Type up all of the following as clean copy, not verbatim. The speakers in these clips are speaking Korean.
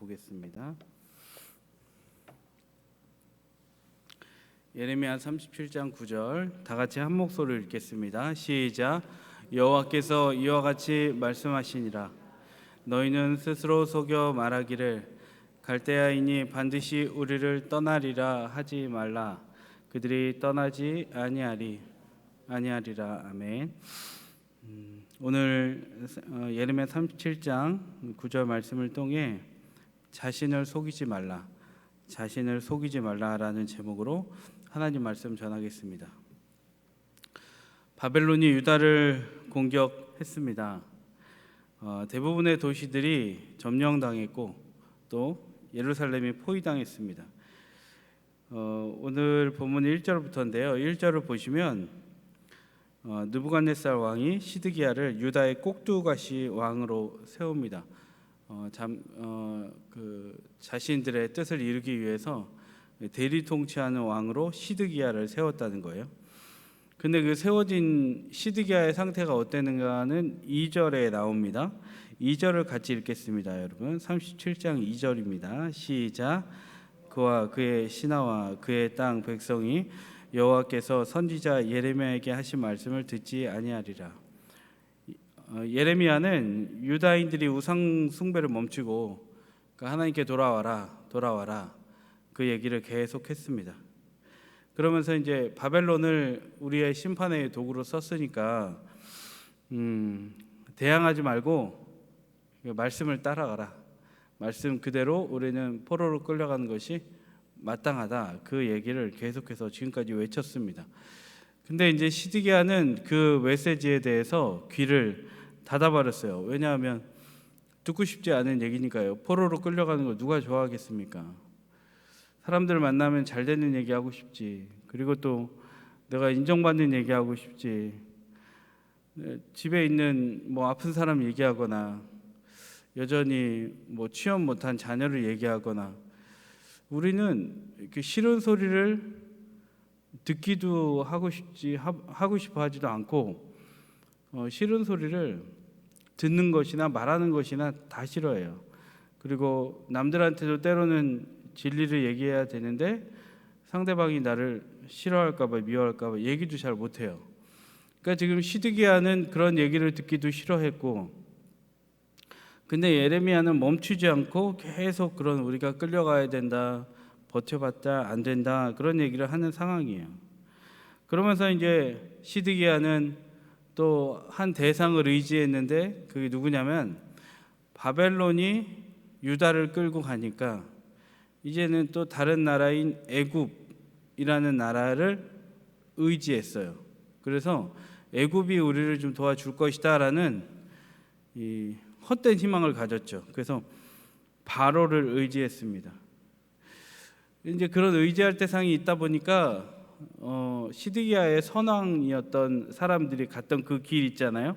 보겠습니다. 예레미야 37장 9절 다 같이 한 목소리로 읽겠습니다. 시작. 여호와께서 이와 같이 말씀하시니라. 너희는 스스로 속여 말하기를 갈대아인이 반드시 우리를 떠나리라 하지 말라. 그들이 떠나지 아니하리라. 아멘. 오늘 예레미야 37장 9절 말씀을 통해 자신을 속이지 말라라는 제목으로 하나님 말씀 전하겠습니다. 바벨론이 유다를 공격했습니다. 대부분의 도시들이 점령당했고 또 예루살렘이 포위당했습니다. 오늘 본문 1절부터인데요. 1절을 보시면 느부갓네살 왕이 시드기야를 유다의 꼭두가시 왕으로 세웁니다. 자신들의 뜻을 이루기 위해서 대리 통치하는 왕으로 시드기야를 세웠다는 거예요. 근데 그 세워진 시드기야의 상태가 어땠는가는 2절에 나옵니다. 2절을 같이 읽겠습니다. 여러분 37장 2절입니다. 시작. 그와 그의 신하와 그의 땅 백성이 여호와께서 선지자 예레미야에게 하신 말씀을 듣지 아니하리라. 예레미야는 유다인들이 우상 숭배를 멈추고 하나님께 돌아와라 그 얘기를 계속했습니다. 그러면서 이제 바벨론을 우리의 심판의 도구로 썼으니까 대항하지 말고 말씀을 따라가라. 말씀 그대로 우리는 포로로 끌려가는 것이 마땅하다. 그 얘기를 계속해서 지금까지 외쳤습니다. 근데 이제 시드기야는 그 메시지에 대해서 귀를 닫아버렸어요. 왜냐하면 듣고 싶지 않은 얘기니까요. 포로로 끌려가는 거 누가 좋아하겠습니까? 사람들 만나면 잘 되는 얘기하고 싶지. 그리고 또 내가 인정받는 얘기하고 싶지. 집에 있는 아픈 사람 얘기하거나 여전히 취업 못한 자녀를 얘기하거나 우리는 이렇게 싫은 소리를 듣기도 하고 싶어 하지도 않고 싫은 소리를 듣는 것이나 말하는 것이나 다 싫어해요. 그리고 남들한테도 때로는 진리를 얘기해야 되는데 상대방이 나를 싫어할까 봐 미워할까 봐 얘기도 잘 못해요. 그러니까 지금 시드기야는 그런 얘기를 듣기도 싫어했고 근데 예레미야는 멈추지 않고 계속 그런 우리가 끌려가야 된다, 버텨봤자 안 된다 그런 얘기를 하는 상황이에요. 그러면서 이제 시드기야는 또 한 대상을 의지했는데 그게 누구냐면 바벨론이 유다를 끌고 가니까 이제는 또 다른 나라인 애굽이라는 나라를 의지했어요. 그래서 애굽이 우리를 좀 도와줄 것이다라는 이 헛된 희망을 가졌죠. 그래서 바로를 의지했습니다. 이제 그런 의지할 대상이 있다 보니까 시드기야의 선왕이었던 사람들이 갔던 그 길 있잖아요.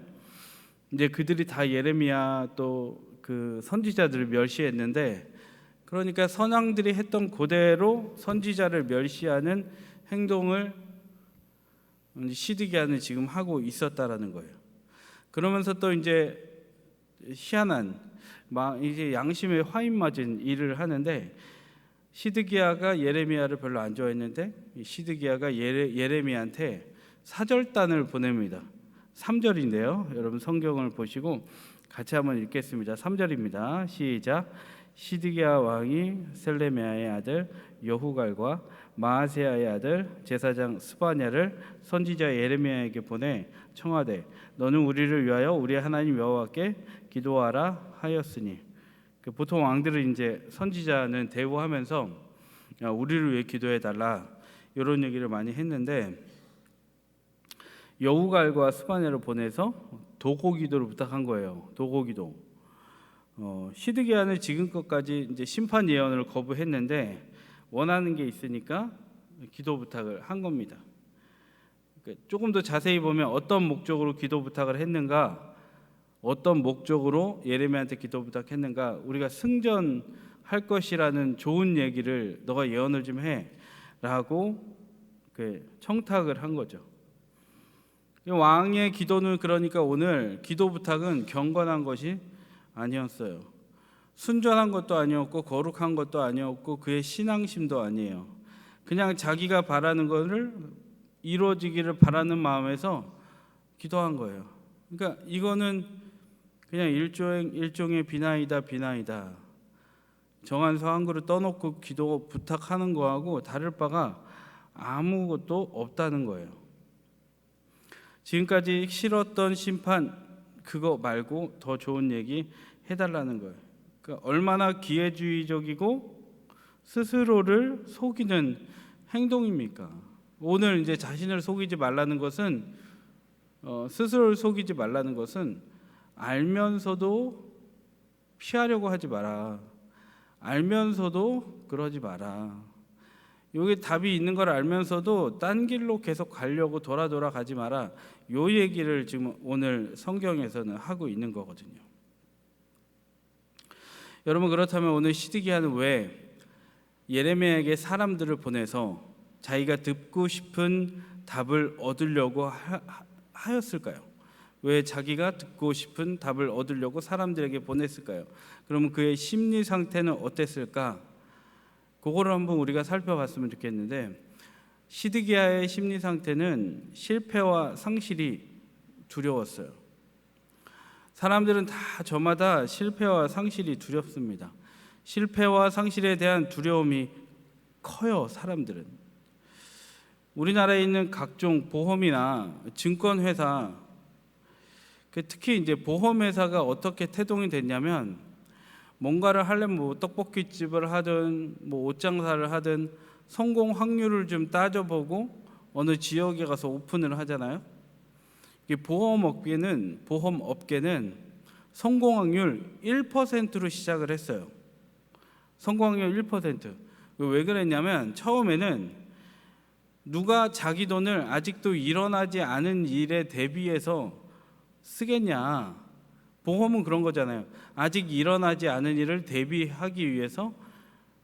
이제 그들이 다 예레미야 또 그 선지자들을 멸시했는데 그러니까 선왕들이 했던 그대로 선지자를 멸시하는 행동을 시드기야는 지금 하고 있었다라는 거예요. 그러면서 또 이제 희한한 이제 양심에 화인 맞은 일을 하는데 시드기야가 예레미야를 별로 안 좋아했는데 시드기야가 예레미야한테 사절단을 보냅니다. 3절인데요. 여러분 성경을 보시고 같이 한번 읽겠습니다. 3절입니다. 시작. 시드기야 왕이 셀레미야의 아들 여후갈과 마아세야의 아들 제사장 스바냐를 선지자 예레미야에게 보내 청하되 너는 우리를 위하여 우리 하나님 여호와께 기도하라 하였으니 보통 왕들은 이제 선지자는 대우하면서 우리를 위해 기도해 달라 이런 얘기를 많이 했는데 여후갈과 스바냐를 보내서 도고 기도를 부탁한 거예요. 도고 기도. 시드기야는 지금껏까지 이제 심판 예언을 거부했는데 원하는 게 있으니까 기도 부탁을 한 겁니다. 조금 더 자세히 보면 어떤 목적으로 기도 부탁을 했는가, 어떤 목적으로 예레미야한테 기도 부탁했는가, 우리가 승전할 것이라는 좋은 얘기를 너가 예언을 좀 해라고 청탁을 한 거죠. 왕의 기도는 그러니까 오늘 기도 부탁은 경건한 것이 아니었어요. 순전한 것도 아니었고 거룩한 것도 아니었고 그의 신앙심도 아니에요. 그냥 자기가 바라는 것을 이루어지기를 바라는 마음에서 기도한 거예요. 그러니까 이거는 그냥 일종의 비나이다. 정한서 한 그릇 떠놓고 기도 부탁하는 거하고 다를 바가 아무것도 없다는 거예요. 지금까지 싫었던 심판 그거 말고 더 좋은 얘기 해달라는 거예요. 그러니까 얼마나 기회주의적이고 스스로를 속이는 행동입니까? 오늘 이제 자신을 속이지 말라는 것은 스스로를 속이지 말라는 것은 알면서도 피하려고 하지 마라. 알면서도 그러지 마라. 여기 답이 있는 걸 알면서도 딴 길로 계속 가려고 돌아 가지 마라. 요 얘기를 지금 오늘 성경에서는 하고 있는 거거든요. 여러분, 그렇다면 오늘 시드기야는 왜 예레미야에게 사람들을 보내서 자기가 듣고 싶은 답을 얻으려고 하였을까요? 왜 자기가 듣고 싶은 답을 얻으려고 사람들에게 보냈을까요? 그러면 그의 심리 상태는 어땠을까? 그거를 한번 우리가 살펴봤으면 좋겠는데, 시드기야의 심리 상태는 실패와 상실이 두려웠어요. 사람들은 다 저마다 실패와 상실이 두렵습니다. 실패와 상실에 대한 두려움이 커요. 사람들은. 우리나라에 있는 각종 보험이나 증권회사, 특히 이제 보험회사가 어떻게 태동이 됐냐면, 뭔가를 하려면 뭐 떡볶이집을 하든 뭐 옷장사를 하든 성공 확률을 좀 따져보고 어느 지역에 가서 오픈을 하잖아요. 보험업계는 성공 확률 1%로 시작을 했어요. 성공 확률 1%. 왜 그랬냐면 처음에는 누가 자기 돈을 아직도 일어나지 않은 일에 대비해서 쓰겠냐. 보험은 그런 거잖아요. 아직 일어나지 않은 일을 대비하기 위해서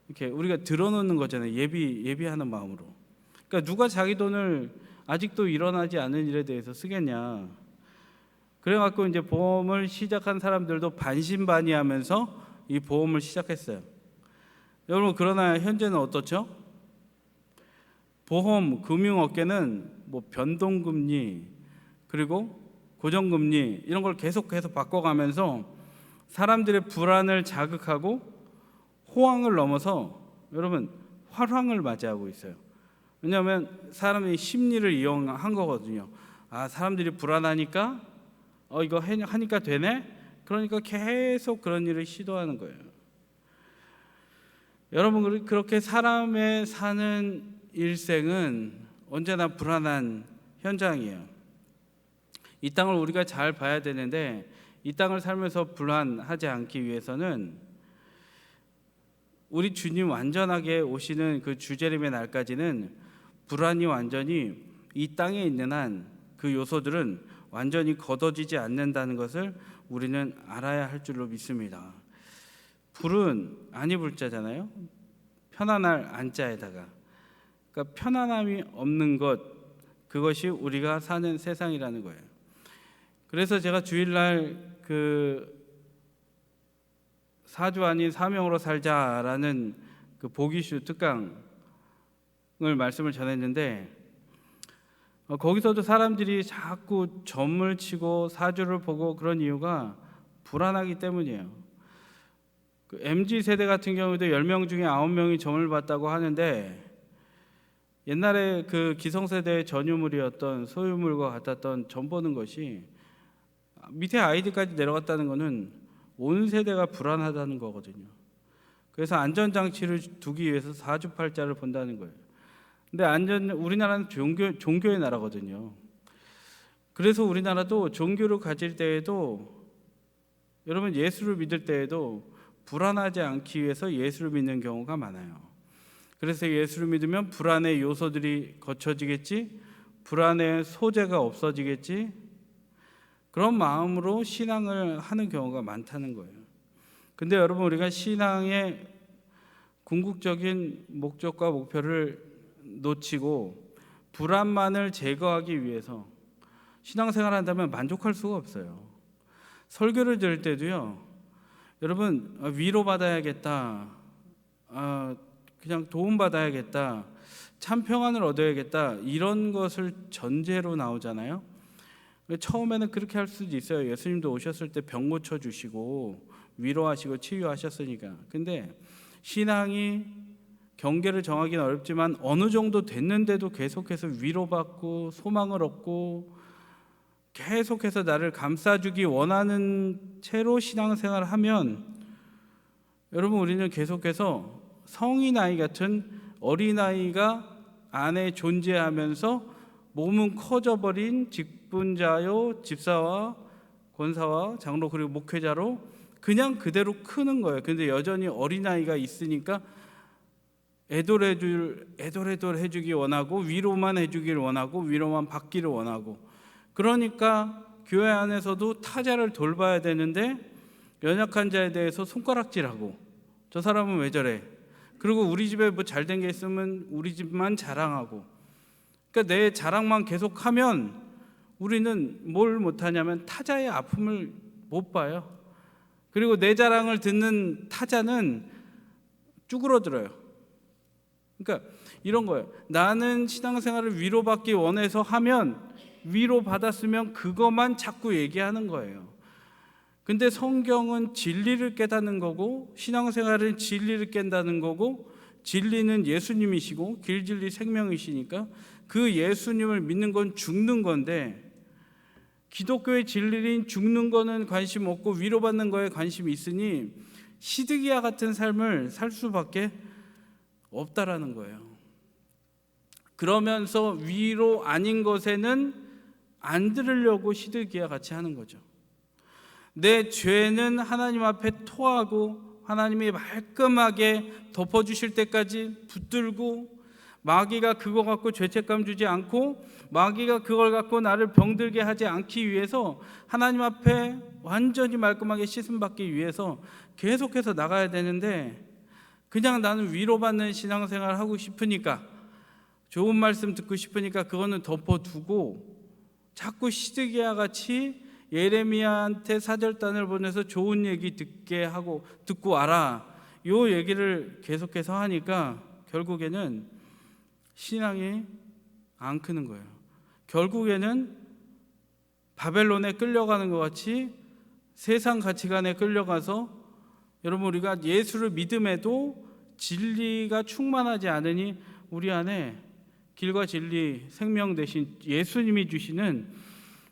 이렇게 우리가 들어놓는 거잖아요. 예비하는 마음으로. 그러니까 누가 자기 돈을 아직도 일어나지 않은 일에 대해서 쓰겠냐. 그래갖고 이제 보험을 시작한 사람들도 반신반의하면서 이 보험을 시작했어요. 여러분, 그러나 현재는 어떻죠? 보험 금융업계는 뭐 변동금리 그리고 고정금리 이런 걸 계속해서 바꿔가면서 사람들의 불안을 자극하고 호황을 넘어서 여러분 활황을 맞이하고 있어요. 왜냐하면 사람의 심리를 이용한 거거든요. 사람들이 불안하니까 이거 하니까 되네? 그러니까 계속 그런 일을 시도하는 거예요. 여러분, 그렇게 사람의 사는 일생은 언제나 불안한 현장이에요. 이 땅을 우리가 잘 봐야 되는데 이 땅을 살면서 불안하지 않기 위해서는 우리 주님 완전하게 오시는 그 주재림의 날까지는 불안이 완전히 이 땅에 있는 한 그 요소들은 완전히 걷어지지 않는다는 것을 우리는 알아야 할 줄로 믿습니다. 불은 안이 불자잖아요. 편안할 안자에다가. 그러니까 편안함이 없는 것, 그것이 우리가 사는 세상이라는 거예요. 그래서 제가 주일날 그 사주 아닌 사명으로 살자라는 그 보기슈 특강을 말씀을 전했는데 거기서도 사람들이 자꾸 점을 치고 사주를 보고 그런 이유가 불안하기 때문이에요. 그 MZ 세대 같은 경우도 10명 중에 9명이 점을 봤다고 하는데 옛날에 그 기성세대의 전유물이었던 소유물과 같았던 점 보는 것이 밑에 아이들까지 내려갔다는 것은 온 세대가 불안하다는 거거든요. 그래서 안전장치를 두기 위해서 사주팔자를 본다는 거예요. 근데 우리나라는 종교의 나라거든요. 그래서 우리나라도 종교를 가질 때에도 여러분 예수를 믿을 때에도 불안하지 않기 위해서 예수를 믿는 경우가 많아요. 그래서 예수를 믿으면 불안의 요소들이 거쳐지겠지, 불안의 소재가 없어지겠지, 그런 마음으로 신앙을 하는 경우가 많다는 거예요. 근데 여러분, 우리가 신앙의 궁극적인 목적과 목표를 놓치고 불안만을 제거하기 위해서 신앙생활을 한다면 만족할 수가 없어요. 설교를 들을 때도요, 여러분, 위로받아야겠다, 그냥 도움받아야겠다, 참 평안을 얻어야겠다, 이런 것을 전제로 나오잖아요. 처음에는 그렇게 할 수도 있어요. 예수님도 오셨을 때 병 고쳐주시고 위로하시고 치유하셨으니까. 근데 신앙이 경계를 정하기는 어렵지만 어느 정도 됐는데도 계속해서 위로받고 소망을 얻고 계속해서 나를 감싸주기 원하는 채로 신앙생활을 하면, 여러분, 우리는 계속해서 성인아이 같은 어린아이가 안에 존재하면서 몸은 커져버린 직분자요, 집사와 권사와 장로 그리고 목회자로 그냥 그대로 크는 거예요. 근데 여전히 어린아이가 있으니까 애돌애돌 해주기 원하고, 위로만 해주기를 원하고, 위로만 받기를 원하고, 그러니까 교회 안에서도 타자를 돌봐야 되는데 연약한 자에 대해서 손가락질하고, 저 사람은 왜 저래? 그리고 우리 집에 뭐 잘된 게 있으면 우리 집만 자랑하고, 그러니까 내 자랑만 계속하면 우리는 뭘 못하냐면 타자의 아픔을 못 봐요. 그리고 내 자랑을 듣는 타자는 쭈그러들어요. 그러니까 이런 거예요. 나는 신앙생활을 위로받기 원해서 하면, 위로받았으면 그것만 자꾸 얘기하는 거예요. 근데 성경은 진리를 깨닫는 거고, 신앙생활은 진리를 깬다는 거고, 진리는 예수님이시고 길 진리 생명이시니까 그 예수님을 믿는 건 죽는 건데, 기독교의 진리인 죽는 거는 관심 없고 위로받는 거에 관심이 있으니 시드기야 같은 삶을 살 수밖에 없다라는 거예요. 그러면서 위로 아닌 것에는 안 들으려고 시드기야 같이 하는 거죠. 내 죄는 하나님 앞에 토하고 하나님이 말끔하게 덮어주실 때까지 붙들고, 마귀가 그거 갖고 죄책감 주지 않고, 마귀가 그걸 갖고 나를 병들게 하지 않기 위해서 하나님 앞에 완전히 말끔하게 씻음받기 위해서 계속해서 나가야 되는데, 그냥 나는 위로받는 신앙생활 하고 싶으니까, 좋은 말씀 듣고 싶으니까 그거는 덮어두고 자꾸 시드기야 같이 예레미야한테 사절단을 보내서 좋은 얘기 듣고 와라, 요 얘기를 계속해서 하니까 결국에는 신앙이 안 크는 거예요. 결국에는 바벨론에 끌려가는 것 같이 세상 가치관에 끌려가서, 여러분, 우리가 예수를 믿음에도 진리가 충만하지 않으니 우리 안에 길과 진리 생명 대신 예수님이 주시는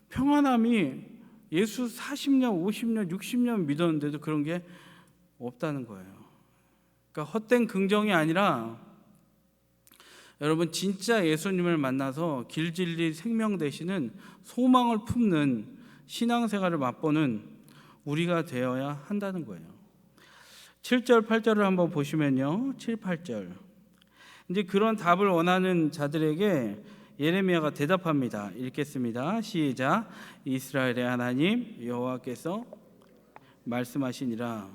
평안함이, 예수 40년 50년 60년 믿었는데도 그런 게 없다는 거예요. 그러니까 헛된 긍정이 아니라, 여러분, 진짜 예수님을 만나서 길 진리 생명 되시는 소망을 품는 신앙생활을 맛보는 우리가 되어야 한다는 거예요. 7절 8절을 한번 보시면요, 7, 8절, 이제 그런 답을 원하는 자들에게 예레미야가 대답합니다. 읽겠습니다. 시작. 이스라엘의 하나님 여호와께서 말씀하시니라.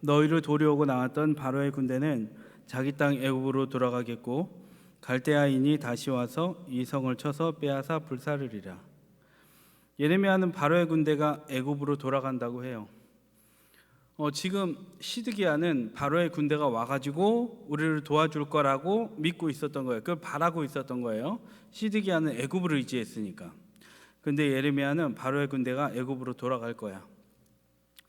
너희를 도려오고 나왔던 바로의 군대는 자기 땅 애굽으로 돌아가겠고, 갈대아인이 다시 와서 이 성을 쳐서 빼앗아 불사르리라. 예레미야는 바로의 군대가 애굽으로 돌아간다고 해요. 지금 시드기야는 바로의 군대가 와가지고 우리를 도와줄 거라고 믿고 있었던 거예요. 그걸 바라고 있었던 거예요. 시드기야는 애굽을 의지했으니까. 근데 예레미야는 바로의 군대가 애굽으로 돌아갈 거야.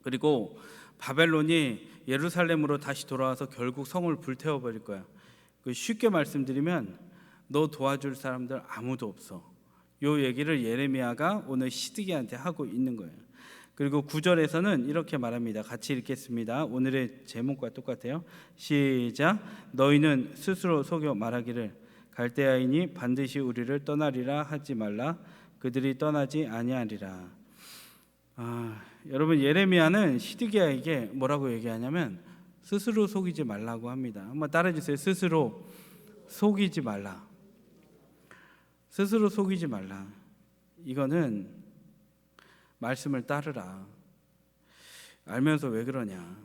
그리고 바벨론이 예루살렘으로 다시 돌아와서 결국 성을 불태워버릴 거야. 쉽게 말씀드리면 너 도와줄 사람들 아무도 없어. 요 얘기를 예레미야가 오늘 시드기야한테 하고 있는 거예요. 그리고 9절에서는 이렇게 말합니다. 같이 읽겠습니다. 오늘의 제목과 똑같아요. 시작. 너희는 스스로 속여 말하기를 갈대아인이 반드시 우리를 떠나리라 하지 말라. 그들이 떠나지 아니하리라. 여러분, 예레미야는 시드기야에게 뭐라고 얘기하냐면 스스로 속이지 말라고 합니다. 한번 따라해주세요. 스스로 속이지 말라. 스스로 속이지 말라. 이거는 말씀을 따르라. 알면서 왜 그러냐.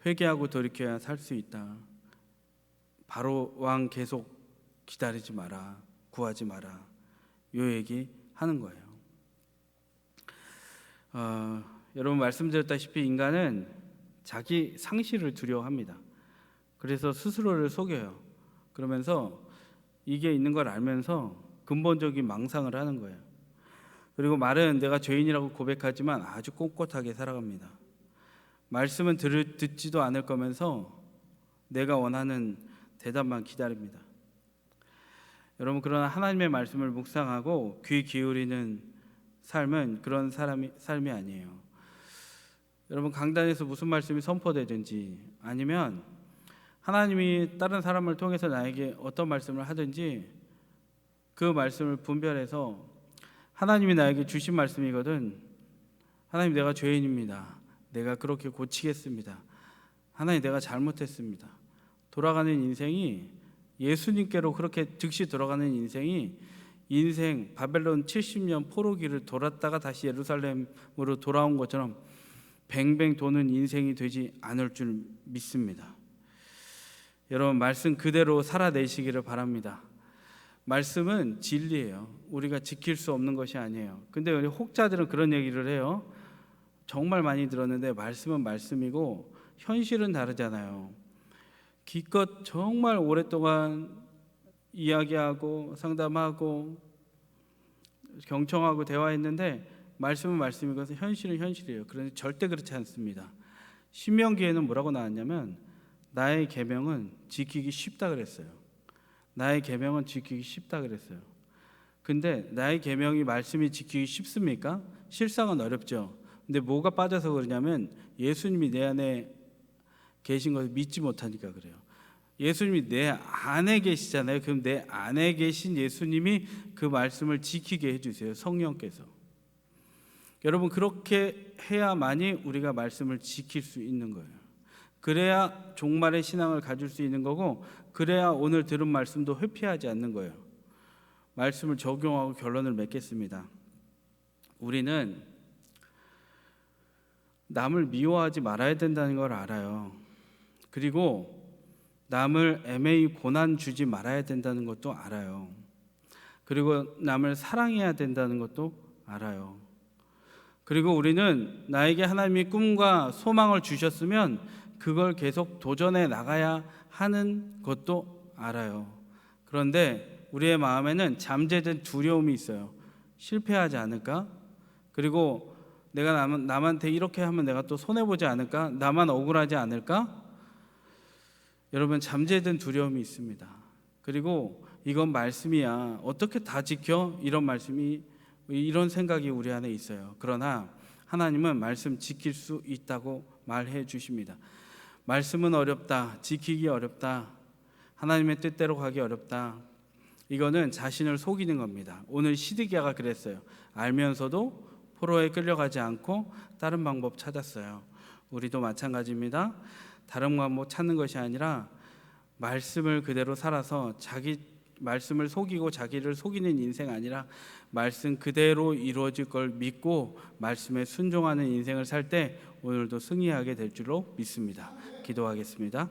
회개하고 돌이켜야 살 수 있다. 바로 왕 계속 기다리지 마라. 구하지 마라. 요 얘기 하는 거예요. 여러분 말씀드렸다시피 인간은 자기 상실을 두려워합니다. 그래서 스스로를 속여요. 그러면서 이게 있는 걸 알면서 근본적인 망상을 하는 거예요. 그리고 말은 내가 죄인이라고 고백하지만 아주 꼿꼿하게 살아갑니다. 말씀은 듣지도 않을 거면서 내가 원하는 대답만 기다립니다. 여러분, 그러나 하나님의 말씀을 묵상하고 귀 기울이는 삶은 그런 삶이 아니에요. 여러분, 강단에서 무슨 말씀이 선포되든지 아니면 하나님이 다른 사람을 통해서 나에게 어떤 말씀을 하든지 그 말씀을 분별해서 하나님이 나에게 주신 말씀이거든. 하나님, 내가 죄인입니다. 내가 그렇게 고치겠습니다. 하나님, 내가 잘못했습니다. 돌아가는 인생이 예수님께로 그렇게 즉시 돌아가는 인생이 인생 바벨론 70년 포로기를 돌았다가 다시 예루살렘으로 돌아온 것처럼 뱅뱅 도는 인생이 되지 않을 줄 믿습니다. 여러분, 말씀 그대로 살아내시기를 바랍니다. 말씀은 진리예요. 우리가 지킬 수 없는 것이 아니에요. 근데 우리 혹자들은 그런 얘기를 해요. 정말 많이 들었는데 말씀은 말씀이고 현실은 다르잖아요. 기껏 정말 오랫동안 이야기하고 상담하고 경청하고 대화했는데 말씀은 말씀이고 현실은 현실이에요. 그런데 절대 그렇지 않습니다. 신명기에는 뭐라고 나왔냐면 나의 계명은 지키기 쉽다 그랬어요. 나의 계명은 지키기 쉽다 그랬어요. 근데 나의 계명이 말씀이 지키기 쉽습니까? 실상은 어렵죠. 근데 뭐가 빠져서 그러냐면 예수님이 내 안에 계신 것을 믿지 못하니까 그래요. 예수님이 내 안에 계시잖아요. 그럼 내 안에 계신 예수님이 그 말씀을 지키게 해주세요. 성령께서. 여러분, 그렇게 해야만이 우리가 말씀을 지킬 수 있는 거예요. 그래야 종말의 신앙을 가질 수 있는 거고, 그래야 오늘 들은 말씀도 회피하지 않는 거예요. 말씀을 적용하고 결론을 맺겠습니다. 우리는 남을 미워하지 말아야 된다는 걸 알아요. 그리고 남을 애매히 고난 주지 말아야 된다는 것도 알아요. 그리고 남을 사랑해야 된다는 것도 알아요. 그리고 우리는 나에게 하나님이 꿈과 소망을 주셨으면 그걸 계속 도전해 나가야 하는 것도 알아요. 그런데 우리의 마음에는 잠재된 두려움이 있어요. 실패하지 않을까? 그리고 내가 남한테 이렇게 하면 내가 또 손해보지 않을까? 나만 억울하지 않을까? 여러분, 잠재된 두려움이 있습니다. 그리고 이건 말씀이야. 어떻게 다 지켜? 이런 생각이 우리 안에 있어요. 그러나 하나님은 말씀 지킬 수 있다고 말해 주십니다. 말씀은 어렵다. 지키기 어렵다. 하나님의 뜻대로 가기 어렵다. 이거는 자신을 속이는 겁니다. 오늘 시드기야가 그랬어요. 알면서도 포로에 끌려가지 않고 다른 방법 찾았어요. 우리도 마찬가지입니다. 다른 방법 찾는 것이 아니라 말씀을 그대로 살아서 자기 말씀을 속이고 자기를 속이는 인생 아니라 말씀 그대로 이루어질 걸 믿고 말씀에 순종하는 인생을 살 때 오늘도 승리하게 될 줄로 믿습니다. 기도하겠습니다.